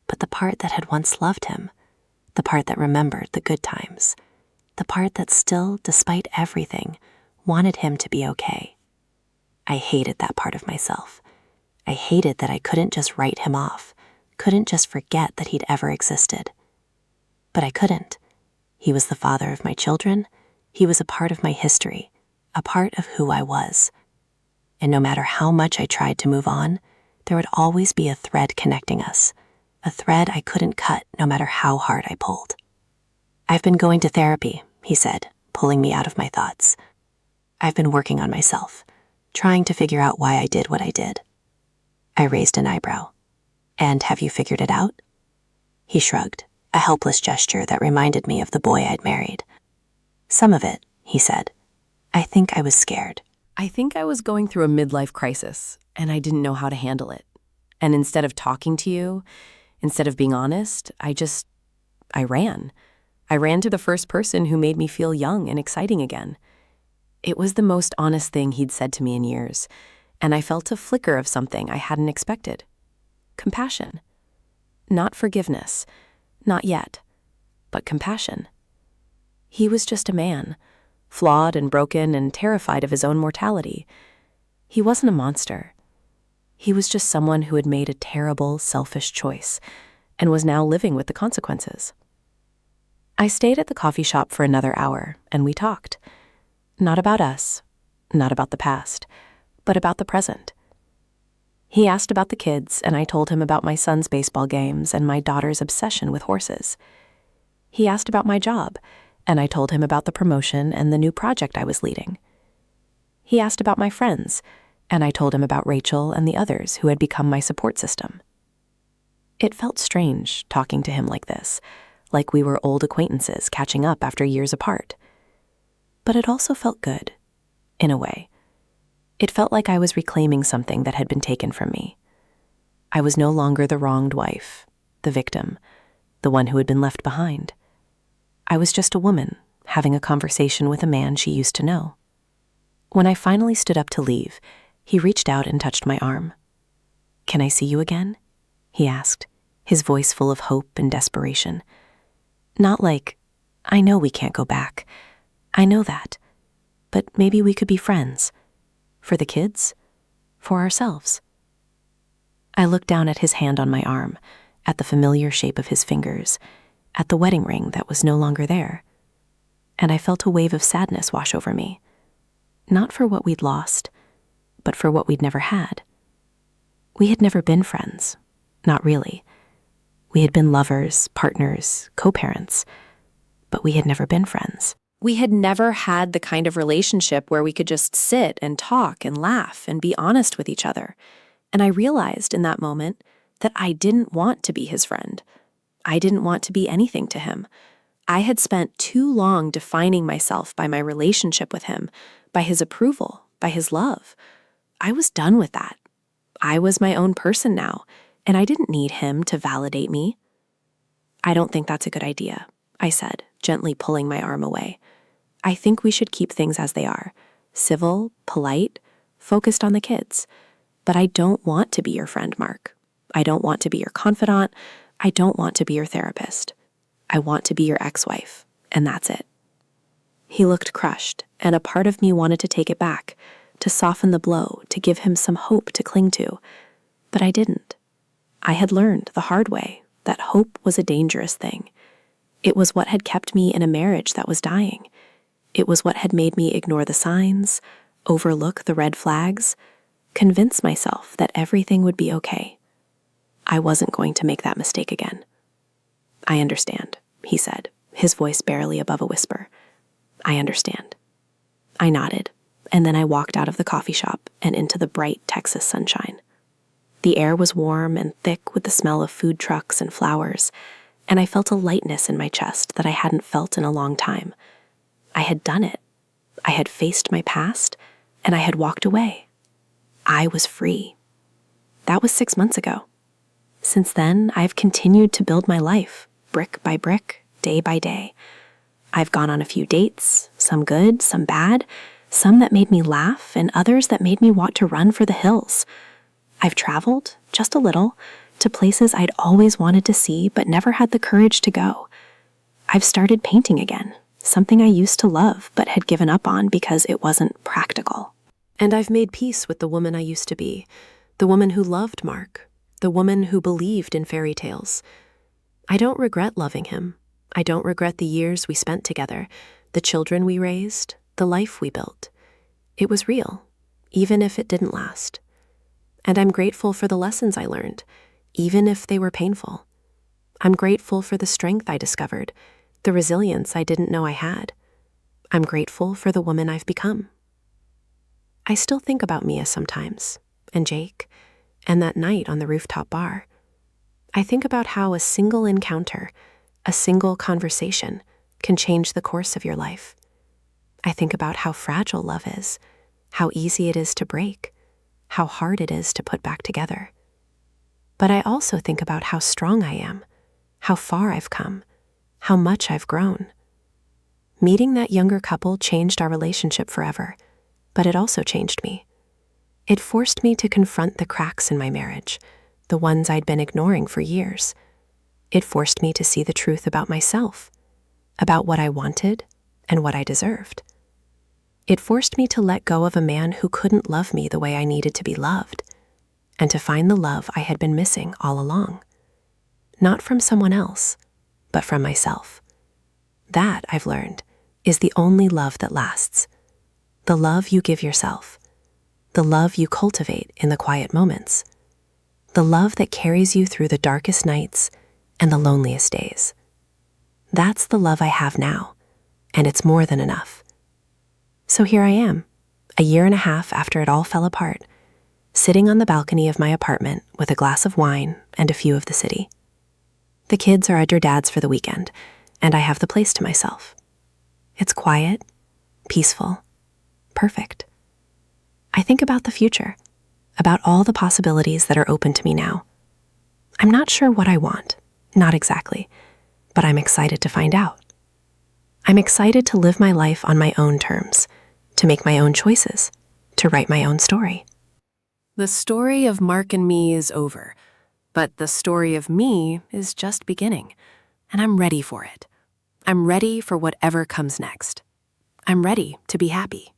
but the part that had once loved him, the part that remembered the good times, the part that still, despite everything, wanted him to be okay. I hated that part of myself. I hated that I couldn't just write him off, couldn't just forget that he'd ever existed. But I couldn't. He was the father of my children. He was a part of my history, a part of who I was. And no matter how much I tried to move on, there would always be a thread connecting us, a thread I couldn't cut no matter how hard I pulled. "I've been going to therapy," he said, pulling me out of my thoughts. "I've been working on myself, trying to figure out why I did what I did." I raised an eyebrow. "And have you figured it out?" He shrugged, a helpless gesture that reminded me of the boy I'd married. "Some of it," he said. "I think I was scared. I think I was going through a midlife crisis, and I didn't know how to handle it. And instead of talking to you, instead of being honest, I ran. I ran to the first person who made me feel young and exciting again. It was the most honest thing he'd said to me in years, and I felt a flicker of something I hadn't expected. Compassion. Not forgiveness, not yet, but compassion. He was just a man, flawed and broken and terrified of his own mortality. He wasn't a monster. He was just someone who had made a terrible, selfish choice and was now living with the consequences. I stayed at the coffee shop for another hour, and we talked. Not about us, not about the past, but about the present. He asked about the kids, and I told him about my son's baseball games and my daughter's obsession with horses. He asked about my job, and I told him about the promotion and the new project I was leading. He asked about my friends, and I told him about Rachel and the others who had become my support system. It felt strange talking to him like this, like we were old acquaintances catching up after years apart. But it also felt good, in a way. It felt like I was reclaiming something that had been taken from me. I was no longer the wronged wife, the victim, the one who had been left behind. I was just a woman having a conversation with a man she used to know. When I finally stood up to leave, he reached out and touched my arm. "Can I see you again?" he asked, his voice full of hope and desperation. Not like, "I know we can't go back. I know that. But maybe we could be friends. For the kids? For ourselves." I looked down at his hand on my arm, at the familiar shape of his fingers, at the wedding ring that was no longer there. And I felt a wave of sadness wash over me. Not for what we'd lost, but for what we'd never had. We had never been friends. Not really. We had been lovers, partners, co-parents, but we had never been friends. We had never had the kind of relationship where we could just sit and talk and laugh and be honest with each other. And I realized in that moment that I didn't want to be his friend. I didn't want to be anything to him. I had spent too long defining myself by my relationship with him, by his approval, by his love. I was done with that. I was my own person now, and I didn't need him to validate me. "I don't think that's a good idea," I said, gently pulling my arm away. "I think we should keep things as they are, civil, polite, focused on the kids. But I don't want to be your friend, Mark. I don't want to be your confidant. I don't want to be your therapist. I want to be your ex-wife, and that's it." He looked crushed, and a part of me wanted to take it back, to soften the blow, to give him some hope to cling to. But I didn't. I had learned the hard way that hope was a dangerous thing. It was what had kept me in a marriage that was dying. It was what had made me ignore the signs, overlook the red flags, convince myself that everything would be okay. I wasn't going to make that mistake again. "I understand," he said, his voice barely above a whisper. "I understand." I nodded, and then I walked out of the coffee shop and into the bright Texas sunshine. The air was warm and thick with the smell of food trucks and flowers, and I felt a lightness in my chest that I hadn't felt in a long time. I had done it. I had faced my past, and I had walked away. I was free. That was 6 months ago. Since then, I've continued to build my life, brick by brick, day by day. I've gone on a few dates, some good, some bad, some that made me laugh, and others that made me want to run for the hills. I've traveled, just a little, to places I'd always wanted to see but never had the courage to go. I've started painting again, something I used to love but had given up on because it wasn't practical. And I've made peace with the woman I used to be, the woman who loved Mark, the woman who believed in fairy tales. I don't regret loving him. I don't regret the years we spent together, the children we raised, the life we built. It was real, even if it didn't last. And I'm grateful for the lessons I learned, even if they were painful. I'm grateful for the strength I discovered, the resilience I didn't know I had. I'm grateful for the woman I've become. I still think about Mia sometimes, and Jake, and that night on the rooftop bar. I think about how a single encounter, a single conversation, can change the course of your life. I think about how fragile love is, how easy it is to break, how hard it is to put back together. But I also think about how strong I am, how far I've come, how much I've grown. Meeting that younger couple changed our relationship forever, but it also changed me. It forced me to confront the cracks in my marriage, the ones I'd been ignoring for years. It forced me to see the truth about myself, about what I wanted and what I deserved. It forced me to let go of a man who couldn't love me the way I needed to be loved, and to find the love I had been missing all along. Not from someone else, but from myself. That, I've learned, is the only love that lasts. The love you give yourself. The love you cultivate in the quiet moments. the love that carries you through the darkest nights and the loneliest days. That's the love I have now, and it's more than enough. So here I am, a year and a half after it all fell apart, sitting on the balcony of my apartment with a glass of wine and a view of the city. The kids are at your dad's for the weekend, and I have the place to myself. It's quiet, peaceful, perfect. I think about the future, about all the possibilities that are open to me now. I'm not sure what I want, not exactly, but I'm excited to find out. I'm excited to live my life on my own terms, to make my own choices, to write my own story. The story of Mark and me is over, but the story of me is just beginning, and I'm ready for it. I'm ready for whatever comes next. I'm ready to be happy.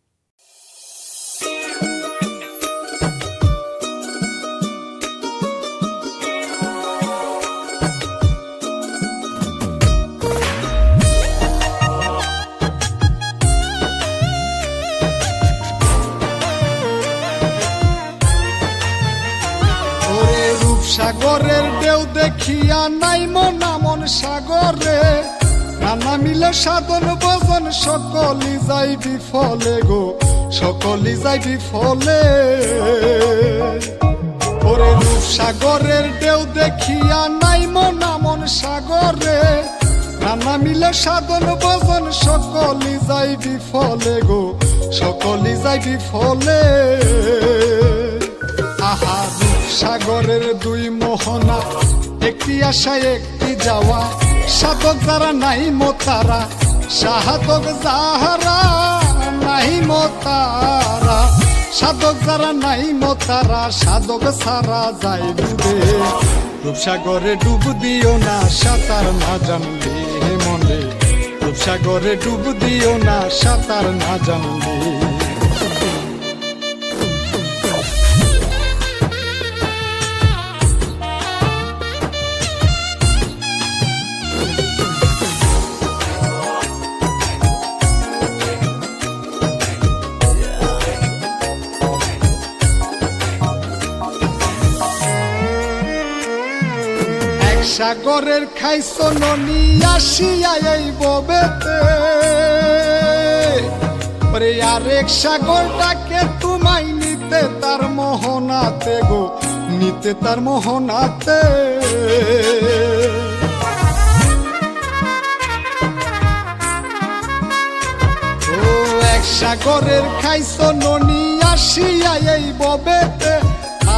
সাগরের ঢেউ দেখিয়া নাই মন সাগরে নানা মিলে সাধন ভজন সকলি যাই বিফলে গো সকলি যাই বিফলে ওরে রূপ সাগরের ঢেউ দেখিয়া নাই মন সাগরে নানা মিলে সাধন ভজন সকলি যাই বিফলে গো সকলি যাই বিফলে আহা সাগরের দুই মোহনা একটি আশায় একটি যাওয়া সাধক যারা নাই মোতারা সাধক যাহারা নাই মোতারা সাধক যারা নাই মোতারা সাধক সারা যায় ডুবে রূপসাগরে ডুব দিও না সাঁতার না জানলে মনে রূপসাগরে ডুব দিও না সাঁতার না জানলে সাগরের খাইছ ননি আসিয়া এই ববেতে ওরে আরেক সাগরটাকে তোমায় নিতে তার মোহনাতে গো নিতে তার মোহনাতে ও এক সাগরের খাইছ ননি আসিয়া এই ববেতে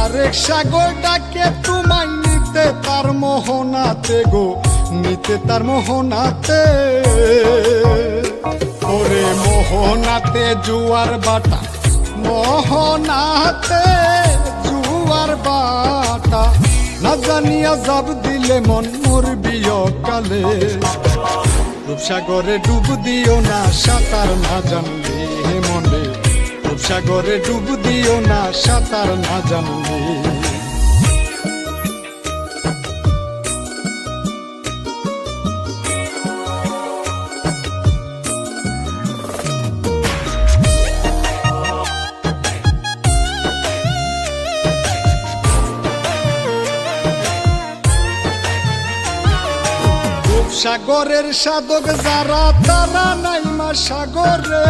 আরেক সাগরটাকে তোমায় নিতে তার মোহনাতে গো নিতে তার মোহনাতে ওরে মোহনাতে জুয়ার বাটা মোহনাতে জুয়ার বাটা না জানিয়া যাব দিলে মন মরবি অকালে রূপসাগরে ডুব দিও না সাঁতার না জানলে মনে রূপসাগরে ডুব দিও না সাঁতার না জানলে সাগরের সাধক যারা তারা নাইমা সাগরে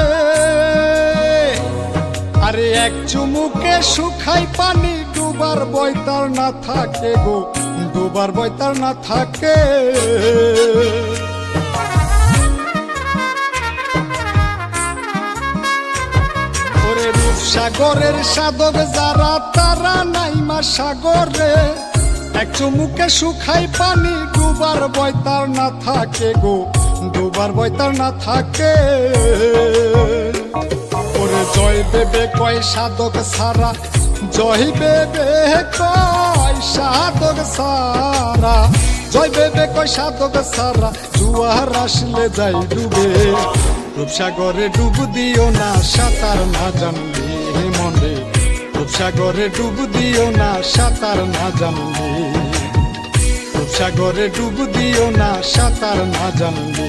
আরে এক চুমুকে শুকাই পানি ডুবার বয়তার না থাকে গো ডুবার বয়তার না থাকে ওরে রূপসাগরের সাধক যারা তারা নাইমা সাগরে এক চুমুকে শুকাই পানি ডুবার বয়তার না থাকে গো ডুবার বয়তার না থাকে ওরে জয় বেবে কয় সাধক সারা জয় বেবে কয় সাধক সারা জয় বেবে কয় সাধক সারা জুয়ার আসলে যাই ডুবে রূপসাগরে ডুব দিও না সাঁতার না জানলে মনে রূপসাগরে ডুব দিও না সাঁতার না জানলে রূপসাগরে ডুব দিও না সাঁতার না জানলে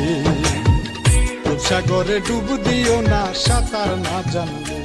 রূপসাগরে ডুব দিও না সাঁতার না জানলে